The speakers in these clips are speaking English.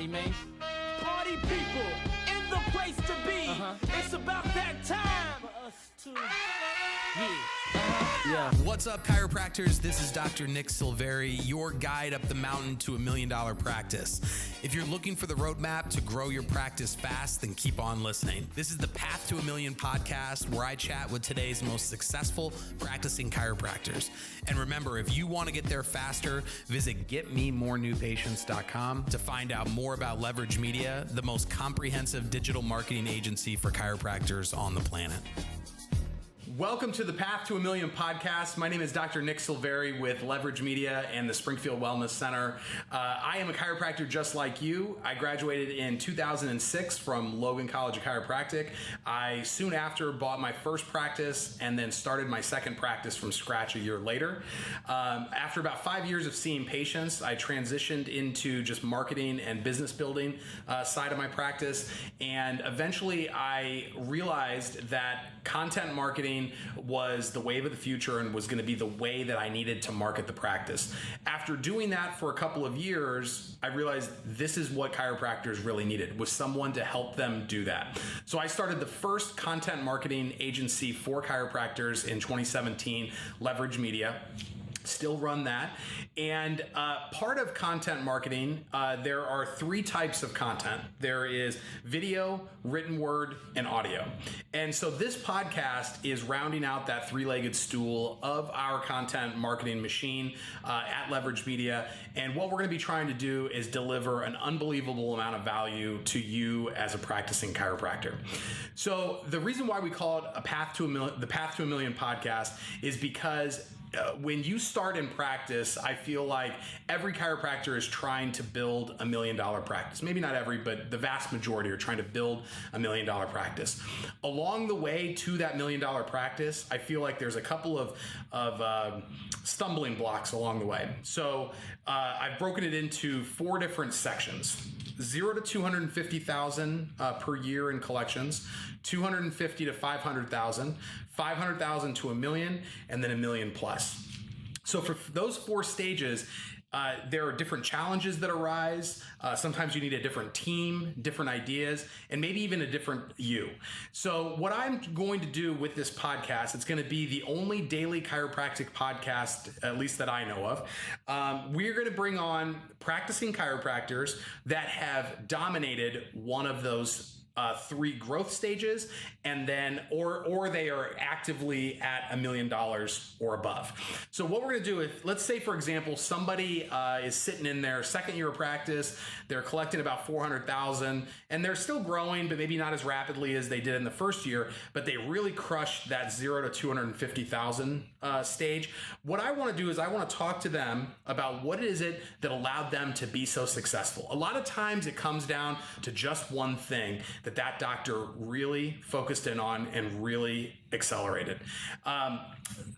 party, man. Party people in the place to be. It's about that time for us to. Yeah. What's up, chiropractors? This is Dr. Nick Silveri, your guide up the mountain to $1 million practice. If you're looking for the roadmap to grow your practice fast, then keep on listening. This is the Path to $1 Million podcast, where I chat with today's most successful practicing chiropractors. And remember, if you want to get there faster, visit getmemorenewpatients.com to find out more about Leverage Media, the most comprehensive digital marketing agency for chiropractors on the planet. Welcome to the Path to $1 Million podcast. My name is Dr. Nick Silveri with Leverage Media and the Springfield Wellness Center. I am a chiropractor just like you. I graduated in 2006 from Logan College of Chiropractic. I soon after bought my first practice and then started my second practice from scratch a year later. After about 5 years of seeing patients, I transitioned into just marketing and business building side of my practice. And eventually I realized that content marketing was the wave of the future and was going to be the way that I needed to market the practice. After doing that for a couple of years, I realized this is what chiropractors really needed, was someone to help them do that. So I started the first content marketing agency for chiropractors in 2017, Leverage Media. Still run that. And part of content marketing, there are three types of content. There is video, written word, and audio. And so this podcast is rounding out that three-legged stool of our content marketing machine at Leverage Media. And what we're going to be trying to do is deliver an unbelievable amount of value to you as a practicing chiropractor. So the reason why we call it the Path to $1 Million podcast is because when you start in practice, I feel like every chiropractor is trying to build $1 million practice. Maybe not every, but the vast majority are trying to build $1 million practice. Along the way to that $1 million practice, I feel like there's a couple of stumbling blocks along the way. So I've broken it into four different sections. 0 to 250,000 per year in collections, 250 to 500,000, 500,000 to $1 million, and then $1 million plus. So for those four stages, there are different challenges that arise. Sometimes you need a different team, different ideas, and maybe even a different you. So what I'm going to do with this podcast, it's going to be the only daily chiropractic podcast, at least that I know of. We're going to bring on practicing chiropractors that have dominated one of those three growth stages, and then or they are actively at $1 million or above. So what we're going to do is, let's say, for example, somebody is sitting in their second year of practice, they're collecting about 400,000, and they're still growing, but maybe not as rapidly as they did in the first year, but they really crushed that 0 to 250,000 stage. What I want to do is I want to talk to them about what is it that allowed them to be so successful. A lot of times it comes down to just one thing that doctor really focused in on and really accelerated.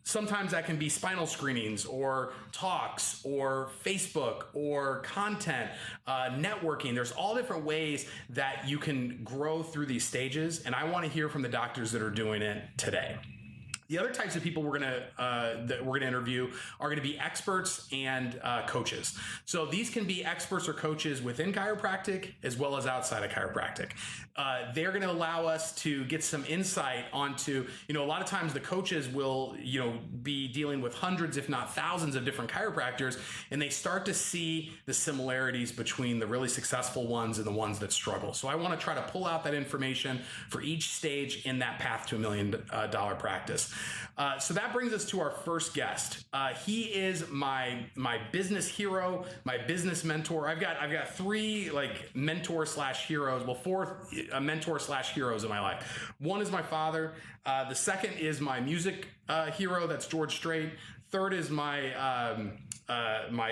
Sometimes that can be spinal screenings or talks or Facebook or content, networking. There's all different ways that you can grow through these stages. And I want to hear from the doctors that are doing it today. The other types of people that we're gonna interview are gonna be experts and coaches. So these can be experts or coaches within chiropractic as well as outside of chiropractic. They're gonna allow us to get some insight onto, a lot of times the coaches will, be dealing with hundreds, if not thousands of different chiropractors, and they start to see the similarities between the really successful ones and the ones that struggle. So I wanna try to pull out that information for each stage in that path to $1 million practice. So that brings us to our first guest. He is my business hero, my business mentor. I've got three mentor / heroes. Well, four mentor / heroes in my life. One is my father. The second is my music hero. That's George Strait. Third is my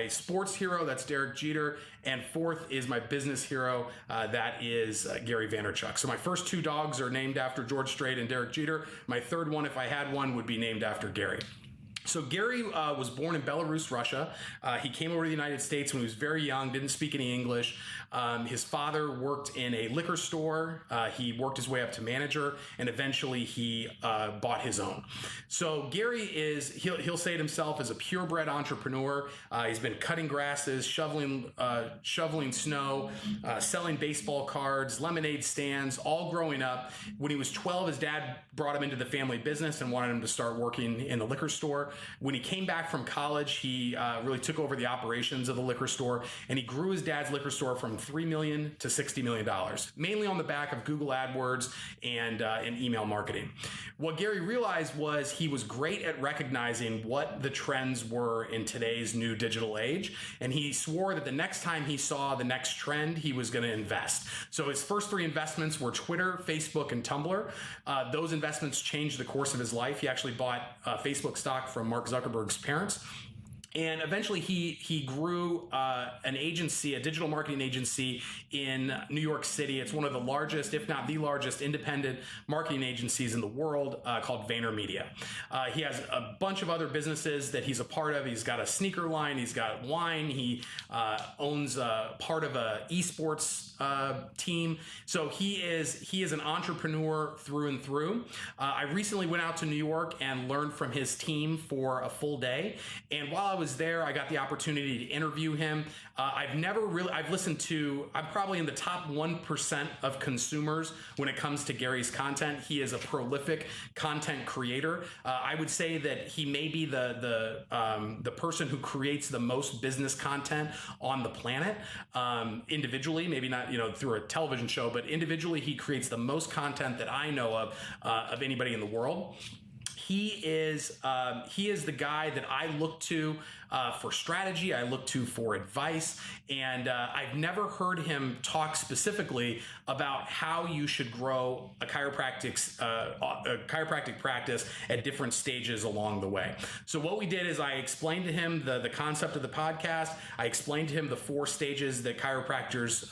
sports hero, that's Derek Jeter, and fourth is my business hero, that is Gary Vaynerchuk. So my first two dogs are named after George Strait and Derek Jeter. My third one, if I had one, would be named after Gary. So Gary was born in Belarus, Russia. He came over to the United States when he was very young, didn't speak any English. His father worked in a liquor store. He worked his way up to manager, and eventually he bought his own. So Gary he'll say it himself, as a purebred entrepreneur. He's been cutting grasses, shoveling snow, selling baseball cards, lemonade stands, all growing up. When he was 12, his dad brought him into the family business and wanted him to start working in the liquor store. When he came back from college, he really took over the operations of the liquor store, and he grew his dad's liquor store from $3 million to $60 million, mainly on the back of Google AdWords and email marketing. What Gary realized was he was great at recognizing what the trends were in today's new digital age, and he swore that the next time he saw the next trend, he was going to invest. So his first 3 investments were Twitter, Facebook, and Tumblr. Those investments changed the course of his life. He actually bought Facebook stock from Mark Zuckerberg's parents. And eventually he grew an agency, a digital marketing agency in New York City. It's one of the largest, if not the largest, independent marketing agencies in the world, called Vaynerchuk. He has a bunch of other businesses that he's a part of. He's got a sneaker line. He's got wine. He owns part of a esports team. So he is an entrepreneur through and through. I recently went out to New York and learned from his team for a full day. And while I was there, I got the opportunity to interview him. I've listened to, I'm probably in the top 1% of consumers when it comes to Gary's content. He is a prolific content creator. I would say that he may be the person who creates the most business content on the planet, individually, maybe not, through a television show, but individually, he creates the most content that I know of anybody in the world. He is the guy that I look to for strategy. I look to for advice, and I've never heard him talk specifically about how you should grow a chiropractic practice at different stages along the way. So what we did is I explained to him the concept of the podcast. I explained to him the 4 stages that chiropractors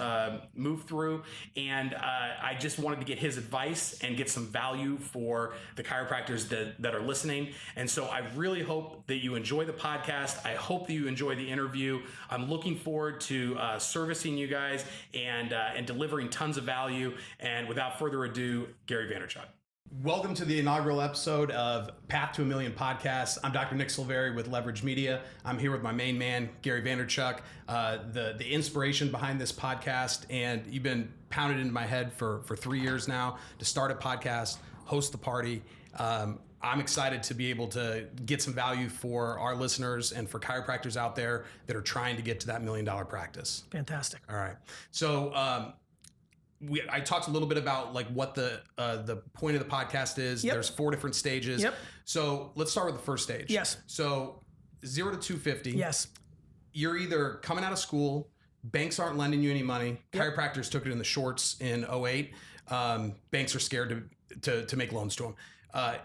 move through, and I just wanted to get his advice and get some value for the chiropractors that are listening. And so I really hope that you enjoy the podcast. I hope that you enjoy the interview. I'm looking forward to servicing you guys and delivering tons of value. And without further ado, Gary Vaynerchuk. Welcome to the inaugural episode of Path to a Million podcast. I'm Dr. Nick Silveri with Leverage Media. I'm here with my main man, Gary Vaynerchuk, the inspiration behind this podcast. And you've been pounded into my head for 3 years now to start a podcast, host the party. I'm excited to be able to get some value for our listeners and for chiropractors out there that are trying to get to that $1 million practice. Fantastic. All right. So I talked a little bit about like what the point of the podcast is. Yep. There's 4 different stages. Yep. So let's start with the first stage. Yes. So 0 to 250. Yes. You're either coming out of school, banks aren't lending you any money. Yep. Chiropractors took it in the shorts in 2008. Banks are scared to make loans to them.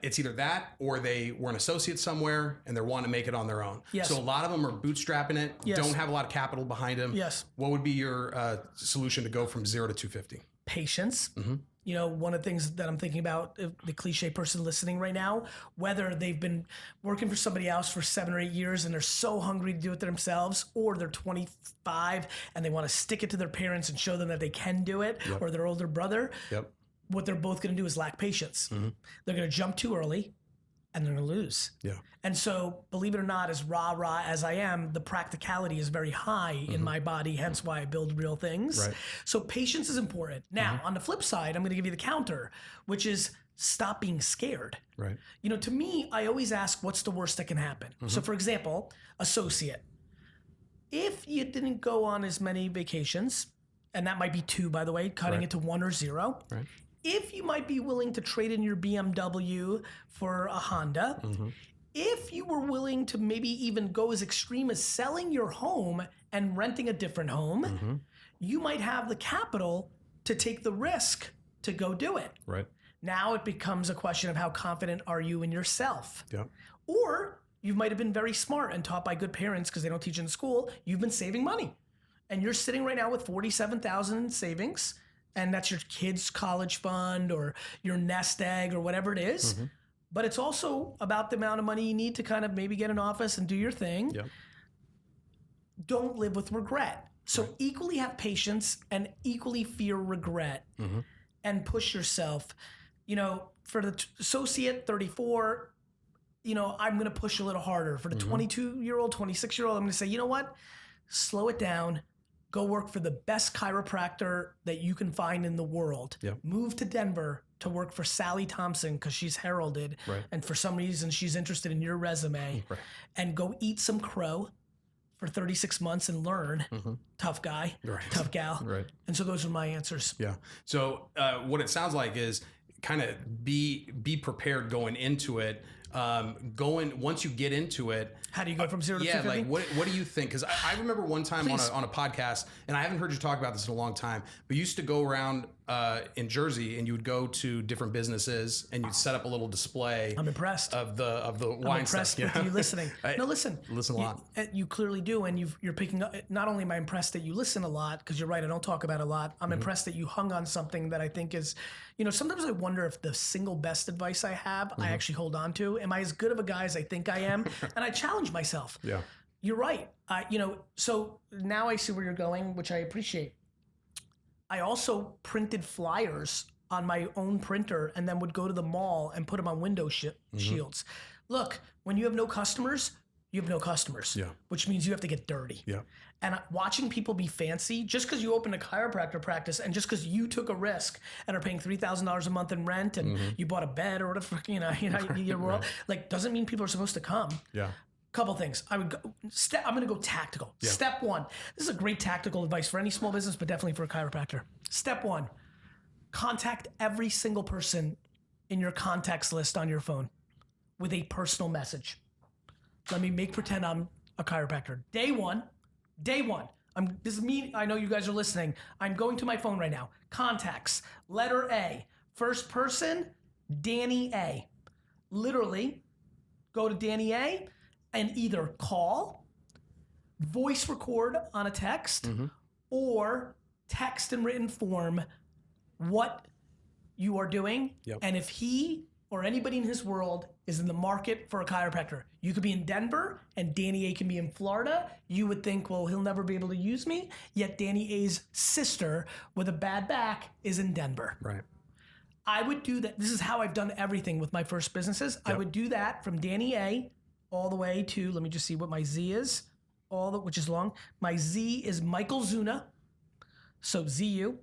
It's either that or they were an associate somewhere and they're wanting to make it on their own. Yes. So a lot of them are bootstrapping it, yes. don't have a lot of capital behind them. Yes. What would be your solution to go from 0 to 250? Patience. Mm-hmm. One of the things that I'm thinking about, the cliche person listening right now, whether they've been working for somebody else for 7 or 8 years and they're so hungry to do it themselves, or they're 25 and they want to stick it to their parents and show them that they can do it, Yep. or their older brother. Yep. What they're both going to do is lack patience. Mm-hmm. They're going to jump too early and they're going to lose. Yeah. And so, believe it or not, as rah-rah as I am, the practicality is very high in my body, hence why I build real things. Right. So patience is important. Now, on the flip side, I'm going to give you the counter, which is stop being scared. Right. To me, I always ask, what's the worst that can happen? So for example, associate. If you didn't go on as many vacations, and that might be 2, by the way, cutting it to 1 or 0. Right. If you might be willing to trade in your BMW for a Honda, if you were willing to maybe even go as extreme as selling your home and renting a different home, you might have the capital to take the risk to go do it. Right. Now it becomes a question of how confident are you in yourself? Yeah. Or you might have been very smart and taught by good parents because they don't teach in school. You've been saving money. And you're sitting right now with $47,000 in savings, and that's your kid's college fund or your nest egg or whatever it is. but it's also about the amount of money you need to kind of maybe get an office and do your thing. Yep. Don't live with regret. So equally have patience and equally fear regret and push yourself. You know, for the associate 34, you know, I'm going to push a little harder. For the 22-year-old, 26-year-old, I'm going to say, you know what? Slow it down. Go work for the best chiropractor that you can find in the world. Yep. Move to Denver to work for Sally Thompson because she's heralded. Right. And for some reason, she's interested in your resume. Right. And go eat some crow for 36 months and learn. Tough guy, tough gal. Right. And so those are my answers. Yeah. So what it sounds like is kind of be prepared going into it. Once you get into it, How do you go from 0 to 250? like what do you think? Because I remember one time on a podcast, and I haven't heard you talk about this in a long time, but you used to go around in Jersey, and you would go to different businesses, and you'd set up a little display. I'm impressed. of the I'm wine impressed stuff. with you listening. No, listen. Listen a lot. You clearly do, and you're picking up. Not only am I impressed that you listen a lot, because you're right, I don't talk about it a lot. I'm impressed that you hung on something that I think is, you know, sometimes I wonder if the single best advice I have, I actually hold on to. Am I as good of a guy as I think I am? And I challenge myself. Yeah. You're right. You know, so now I see where you're going, which I appreciate. I also printed flyers on my own printer and then would go to the mall and put them on window shields. Look, when you have no customers, you have no customers, Yeah. which means you have to get dirty. Yeah. And watching people be fancy, just because you opened a chiropractor practice and just because you took a risk and are paying $3,000 a month in rent and you bought a bed or whatever, like doesn't mean people are supposed to come. Yeah. Couple things. I'm going to go tactical. Yeah. Step one. This is a great tactical advice for any small business, but definitely for a chiropractor. Step one, contact every single person in your contacts list on your phone with a personal message. Let me pretend I'm a chiropractor. Day one. This is me. I know you guys are listening. I'm going to my phone right now. Contacts. Letter A. First person, Danny A. Literally, go to Danny A. and either call, voice record on a text, or text in written form what you are doing. Yep. And if he or anybody in his world is in the market for a chiropractor, you could be in Denver and Danny A can be in Florida. You would think, well, he'll never be able to use me. Yet Danny A's sister with a bad back is in Denver. Right. I would do that. This is how I've done everything with my first businesses. I would do that from Danny A all the way to, let me just see what my Z is, which is long. My Z is Michael Zuna. So ZU.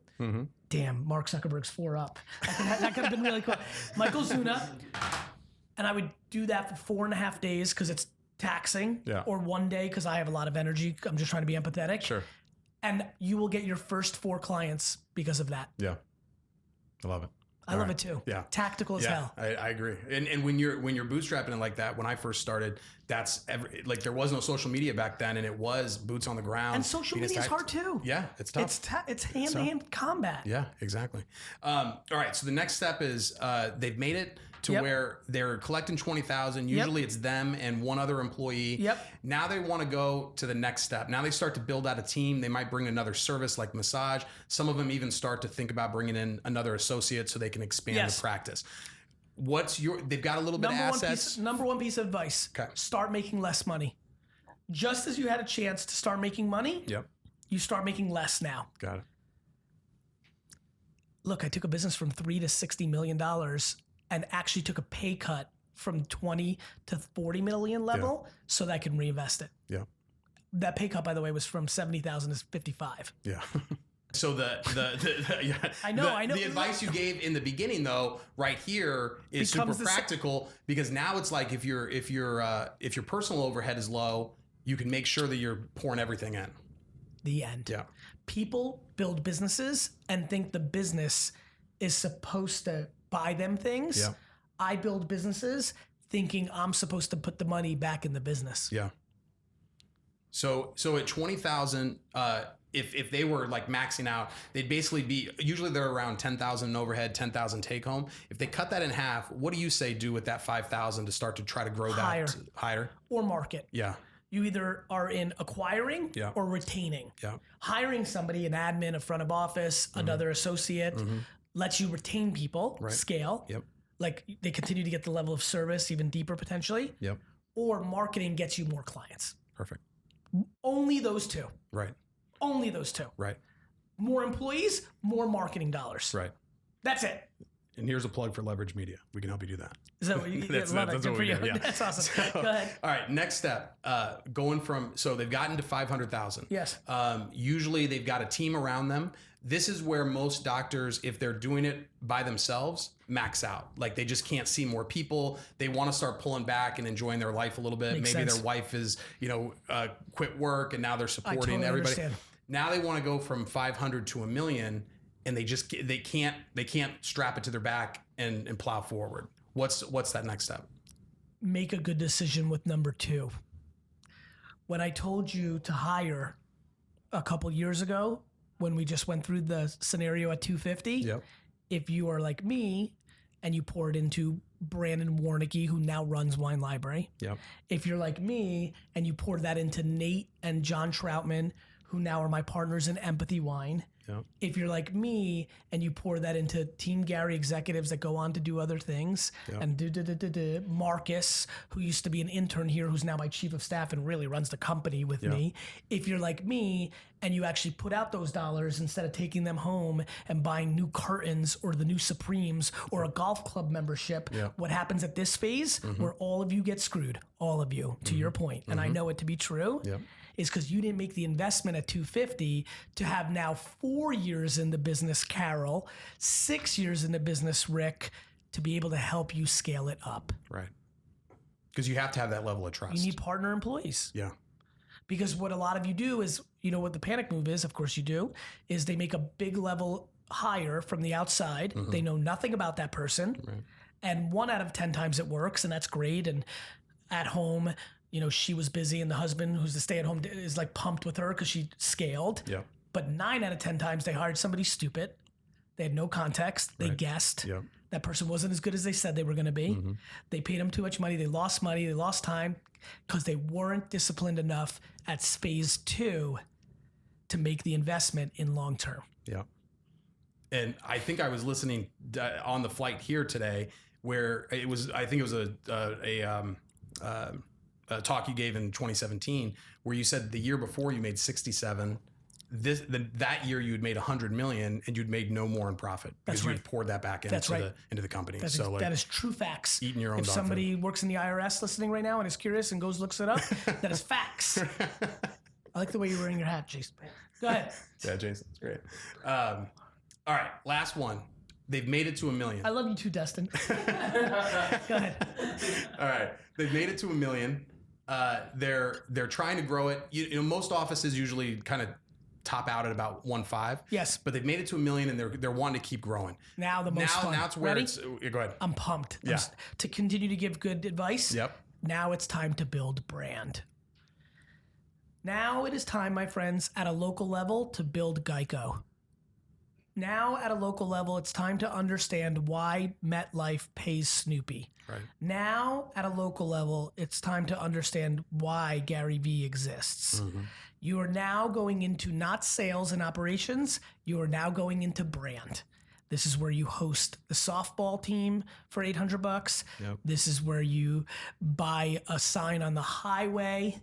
Damn, Mark Zuckerberg's 4 up. That could have been really cool. Michael Zuna. And I would do that for 4.5 days because it's taxing. Yeah. Or 1 day because I have a lot of energy. I'm just trying to be empathetic. Sure. And you will get your first 4 clients because of that. Yeah. I love it. I love it too. Yeah. Tactical as hell. I agree. And when you're bootstrapping it like that, when I first started, there was no social media back then, and it was boots on the ground. And social media is hard too. Yeah, it's tough. It's hand-to-hand combat. Yeah, exactly. All right. So the next step is they've made it to where they're collecting $20,000. Usually it's them and one other employee. Yep. Now they want to go to the next step. Now they start to build out a team. They might bring another service like massage. Some of them even start to think about bringing in another associate so they can expand the practice. They've got a little bit of assets. Number one piece of advice. Okay. Start making less money. Just as you had a chance to start making money, you start making less now. Got it. Look, I took a business from $3 to $60 million and actually took a pay cut from 20 to 40 million level so that I can reinvest it. Yeah. That pay cut, by the way, was from 70,000 to 55. Yeah. So I know. The advice you gave in the beginning, though, right here is super practical because now it's like if your personal overhead is low, you can make sure that you're pouring everything in. The end. Yeah. People build businesses and think the business is supposed to buy them things. Yeah. I build businesses thinking I'm supposed to put the money back in the business. Yeah. So at 20,000, if they were like maxing out, they'd basically be, usually they're around 10,000 in overhead, 10,000 take home. If they cut that in half, what do you say do with that 5,000 to start to try to grow that higher? Or market. Yeah. You either are in acquiring or retaining. Yeah. Hiring somebody, an admin, a front of office, another associate, lets you retain people, scale. Yep. like they continue to get the level of service even deeper potentially, Yep. or marketing gets you more clients. Perfect. Only those two. Right. Only those two. Right. More employees, more marketing dollars. Right. That's it. And here's a plug for Leverage Media. We can help you do that. Is that what you That's love it? what Good for we you. do, yeah. That's awesome. So, Go ahead. All right. Next step, going from, so they've gotten to 500,000. Yes. Usually they've got a team around them. This is where most doctors, if they're doing it by themselves, max out. Like they just can't see more people. They want to start pulling back and enjoying their life a little bit. Makes Maybe sense. their wife is, quit work and now they're supporting totally everybody. understand. Now they want to go from 500 to $1 million, and they can't strap it to their back and plow forward. What's that next step? Make a good decision with number 2. When I told you to hire a couple years ago, when we just went through the scenario at 250, Yep. if you are like me and you pour it into Brandon Warnicki, who now runs Wine Library, Yep. if you're like me and you pour that into Nate and John Troutman, who now are my partners in Empathy Wine, Yep. if you're like me and you pour that into Team Gary executives that go on to do other things, Yep. and Marcus, who used to be an intern here, who's now my chief of staff and really runs the company with me. If you're like me and you actually put out those dollars instead of taking them home and buying new curtains or the new Supremes or a golf club membership, Yep. what happens at this phase where all of you get screwed, all of you, to your point, and I know it to be true, Yep. is because you didn't make the investment at 250 to have now 4 years in the business, Carol, 6 years in the business, Rick, to be able to help you scale it up. Right. Because you have to have that level of trust. You need partner employees. Yeah. Because what a lot of you do is, you know what the panic move is, of course you do, is they make a big level hire from the outside. They know nothing about that person. Right. And 1 out of 10 times it works, and that's great. And at home, she was busy, and the husband, who's the stay-at-home, is like pumped with her because she scaled. Yeah. But 9 out of 10 times they hired somebody stupid. They had no context. They guessed. Yep. That person wasn't as good as they said they were going to be. They paid them too much money. They lost money. They lost time because they weren't disciplined enough at phase 2 to make the investment in long term. Yeah. And I think I was listening on the flight here today where I think it was a talk you gave in 2017 where you said the year before you made 67. That year you had made 100 million and you'd made no more in profit because you had poured that back into the company. That is true facts. Eating your own if dog somebody works in the IRS listening right now and is curious and goes looks it up, that is facts. I like the way you're wearing your hat, Jason. Go ahead. Yeah, Jason, it's great. All right, last one. They've made it to $1 million. I love you too, Destin. Go ahead. All right, they've made it to $1 million. They're trying to grow it. Most offices usually kind of top out at about 1.5. Yes. But they've made it to $1 million and they're wanting to keep growing. Now the most fun. Now it's where Ready? it's. Go ahead. I'm pumped. Yeah. To continue to give good advice. Yep. Now it's time to build brand. Now it is time, my friends, at a local level to build Geico. Now at a local level, it's time to understand why MetLife pays Snoopy. Right. Now at a local level, it's time to understand why Gary Vee exists. You are now going into not sales and operations, you are now going into brand. This is where you host the softball team for $800. Yep. This is where you buy a sign on the highway.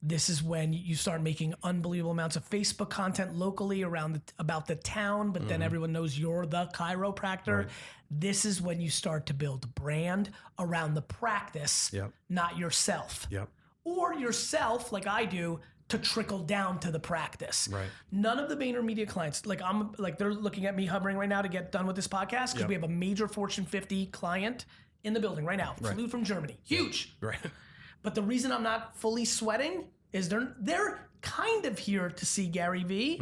This is when you start making unbelievable amounts of Facebook content locally about the town, but then everyone knows you're the chiropractor. Right. This is when you start to build brand around the practice, Yep. not yourself. Yep. Or yourself, like I do, to trickle down to the practice. Right. None of the Vaynermedia clients, they're looking at me hovering right now to get done with this podcast because Yep. we have a major Fortune 50 client in the building right now, flew from Germany, huge. Right. But the reason I'm not fully sweating is they're kind of here to see Gary Vee,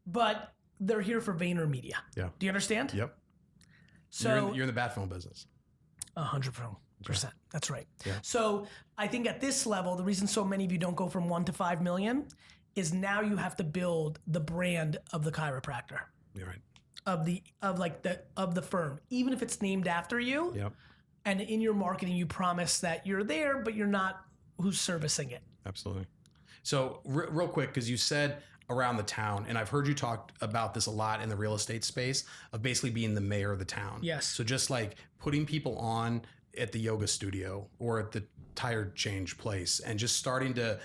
but they're here for Vaynermedia. Yeah. Do you understand? Yep. So you're in the bat phone business. 100%. That's right. Yeah. So I think at this level, the reason so many of you don't go from 1 to 5 million is now you have to build the brand of the chiropractor, You're right. of the firm, even if it's named after you. Yep. And in your marketing, you promise that you're there, but you're not who's servicing it. Absolutely. So real quick, because you said around the town, and I've heard you talk about this a lot in the real estate space, of basically being the mayor of the town. Yes. So just like putting people on at the yoga studio or at the tire change place, and just starting to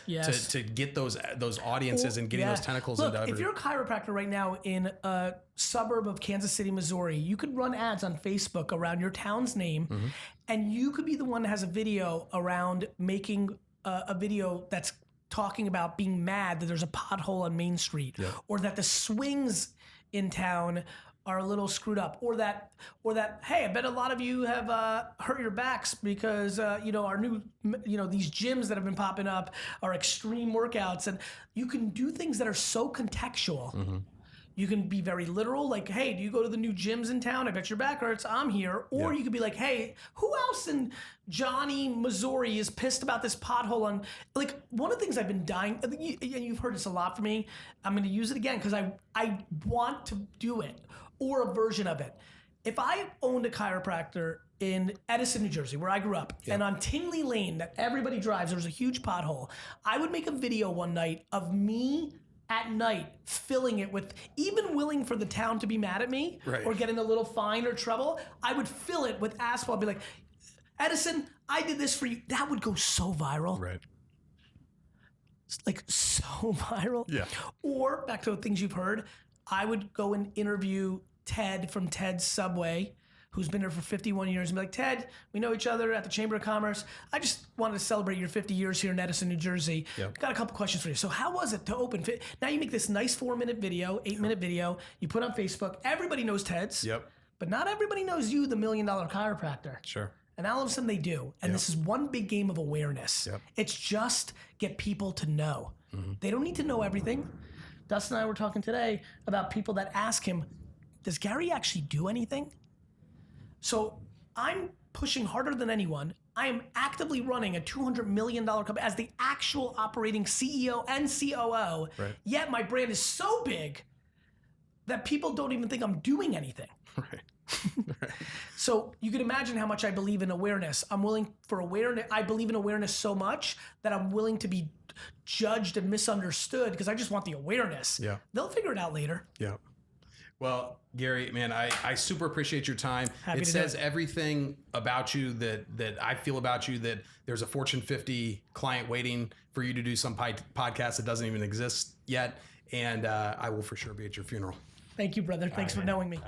get those audiences and getting those tentacles Look, into if you're a chiropractor right now in a suburb of Kansas City, Missouri, you could run ads on Facebook around your town's name, and you could be the one that has a video around making a video that's talking about being mad that there's a pothole on Main Street, or that the swings in town are a little screwed up, or that, hey, I bet a lot of you have hurt your backs because our new, these gyms that have been popping up are extreme workouts, and you can do things that are so contextual. You can be very literal, like, hey, do you go to the new gyms in town? I bet your back hurts. I'm here. Or you could be like, hey, who else in Johnny, Missouri is pissed about this pothole on, like, one of the things I've been dying, and you've heard this a lot from me, I'm going to use it again because I want to do it, or a version of it. If I owned a chiropractor in Edison, New Jersey, where I grew up, and on Tinley Lane that everybody drives, there's a huge pothole, I would make a video one night of me at night filling it with, even willing for the town to be mad at me or getting a little fine or trouble, I would fill it with asphalt. I'd be like, Edison, I did this for you. That would go so viral. Right. Like, so viral. Yeah. Or back to the things you've heard, I would go and interview Ted from Ted's Subway, who's been there for 51 years, and be like, Ted, we know each other at the Chamber of Commerce. I just wanted to celebrate your 50 years here in Edison, New Jersey. Got a couple questions for you. So how was it to open? Now you make this nice 4-minute video, 8-minute video, you put on Facebook. Everybody knows Ted's, but not everybody knows you, the $1 million chiropractor. Sure. And all of a sudden they do. And this is one big game of awareness. It's just get people to know. They don't need to know everything. Dustin and I were talking today about people that ask him, does Gary actually do anything? So I'm pushing harder than anyone. I am actively running a $200 million company as the actual operating CEO and COO. Yet my brand is so big that people don't even think I'm doing anything. So you can imagine how much I believe in awareness. I'm willing for awareness. I believe in awareness so much that I'm willing to be judged and misunderstood because I just want the awareness. They'll figure it out later. Well, Gary, man, I super appreciate your time. Happy it to says do it. everything about you that I feel about you, that there's a Fortune 50 client waiting for you to do some podcast that doesn't even exist yet. And I will for sure be at your funeral. Thank you, brother. Thanks for knowing me.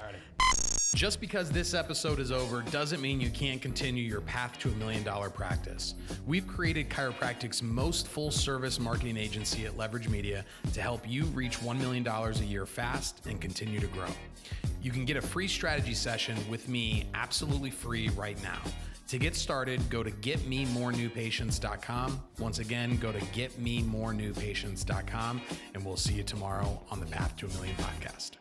Just because this episode is over doesn't mean you can't continue your path to $1 million practice. We've created chiropractic's most full-service marketing agency at Leverage Media to help you reach $1 million a year fast and continue to grow. You can get a free strategy session with me absolutely free right now. To get started, go to getmemorenewpatients.com. Once again, go to getmemorenewpatients.com, and we'll see you tomorrow on the Path to $1 Million podcast.